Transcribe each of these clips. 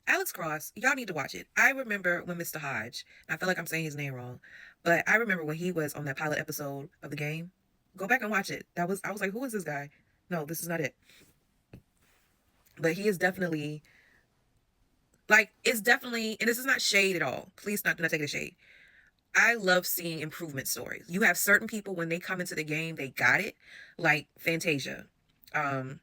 Alex Cross, y'all need to watch it. I remember when Mr. Hodge, and I feel like I'm saying his name wrong, but I remember when he was on that pilot episode of the game. Go back and watch it. I was like, who is this guy? No, this is not it. But he is definitely, like, it's definitely, and this is not shade at all. Please not, do not take it as shade. I love seeing improvement stories. You have certain people when they come into the game, they got it, like Fantasia, um,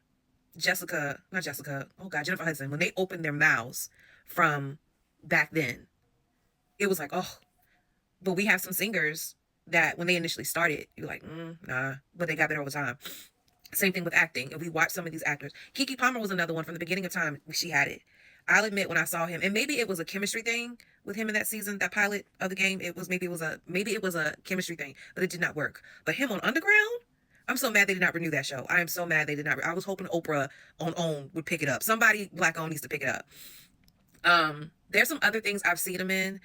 not Jessica, oh God, Jennifer Hudson. When they opened their mouths from back then, it was like, oh. But we have some singers that when they initially started, you're like, nah, but they got better over time. Same thing with acting. If we watch some of these actors, Keke Palmer was another one from the beginning of time. She had it. I'll admit when I saw him, and maybe it was a chemistry thing with him in that season, that pilot of the game. Maybe it was a chemistry thing, but it did not work. But him on Underground, I'm so mad they did not renew that show. I am so mad they did not. I was hoping Oprah on OWN would pick it up. Somebody black owned needs to pick it up. There's some other things I've seen him in.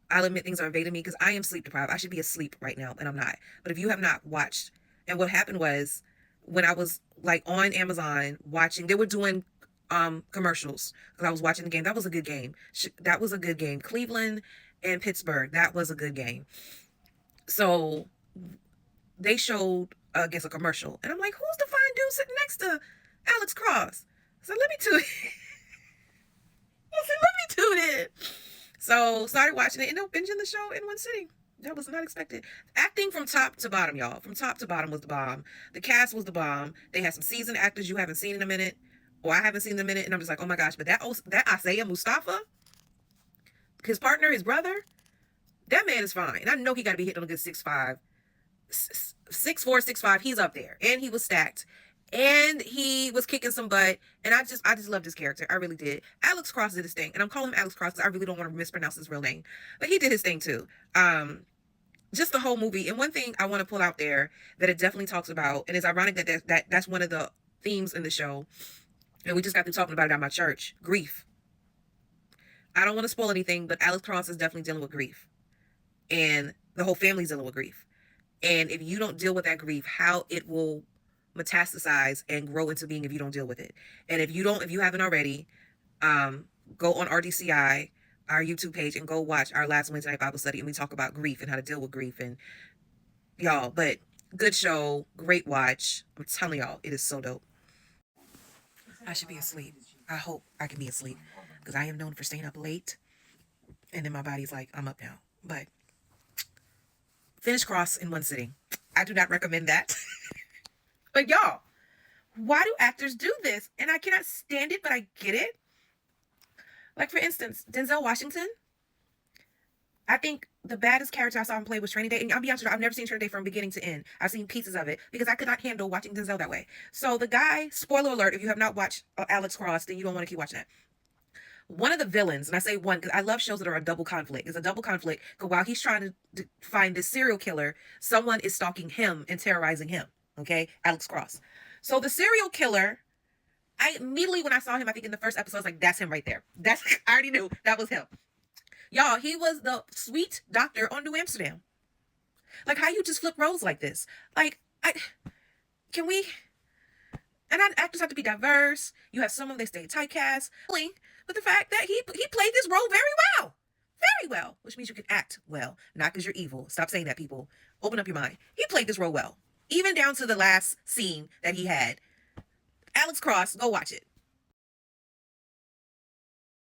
I'll admit things are evading me because I am sleep deprived. I should be asleep right now, and I'm not. But if you have not watched, and what happened was when I was like on Amazon watching, they were doing commercials because I was watching the game. That was a good game. That was a good game. Cleveland and Pittsburgh. That was a good game. So they showed, I guess, a commercial, and I'm like, who's the fine dude sitting next to Alex Cross? So let me tune. I said, let me tune in. So started watching it, ended up binging the show in one sitting. That was not expected. Acting from top to bottom, y'all. From top to bottom was the bomb. The cast was the bomb. They had some seasoned actors you haven't seen in a minute, or I haven't seen in a minute, and I'm just like, oh my gosh. But that Isaiah Mustafa, his partner, his brother, that man is fine. And I know he got to be hitting on a good 6'5", 6'4", 6'5". He's up there, and he was stacked, and he was kicking some butt. And I just loved his character. I really did. Alex Cross did his thing, and I'm calling him Alex Cross because I really don't want to mispronounce his real name, but he did his thing too. Just the whole movie. And one thing I want to pull out there that it definitely talks about, and it's ironic that's one of the themes in the show, and we just got through talking about it at my church: grief. I don't want to spoil anything, but Alex Cross is definitely dealing with grief, and the whole family's dealing with grief. And if you don't deal with that grief, how it will metastasize and grow into being if you don't deal with it. And if you haven't already, go on RDCI, our YouTube page, and go watch our last Wednesday night Bible study, and we talk about grief and how to deal with grief. And y'all, but good show, great watch. I'm telling y'all, it is so dope. I should be asleep. I hope I can be asleep because I am known for staying up late, and then my body's like, I'm up now. But finish Cross in one sitting. I do not recommend that. But y'all, why do actors do this? And I cannot stand it, but I get it. Like, for instance, Denzel Washington. I think the baddest character I saw him play was Training Day. And I'll be honest with you, I've never seen Training Day from beginning to end. I've seen pieces of it because I could not handle watching Denzel that way. So the guy, spoiler alert, if you have not watched Alex Cross, then you don't want to keep watching that. One of the villains, and I say one because I love shows that are a double conflict. It's a double conflict because while he's trying to find this serial killer, someone is stalking him and terrorizing him. Okay, Alex Cross. So the serial killer, I immediately when I saw him, I think in the first episode, I was like, that's him right there. I already knew that was him. Y'all, he was the sweet doctor on New Amsterdam. Like, how you just flip roles like this? Like, can we? And actors have to be diverse. You have some of them, they stay typecast. But the fact that he played this role very well. Very well. Which means you can act well. Not because you're evil. Stop saying that, people. Open up your mind. He played this role well. Even down to the last scene that he had. Alex Cross, go watch it.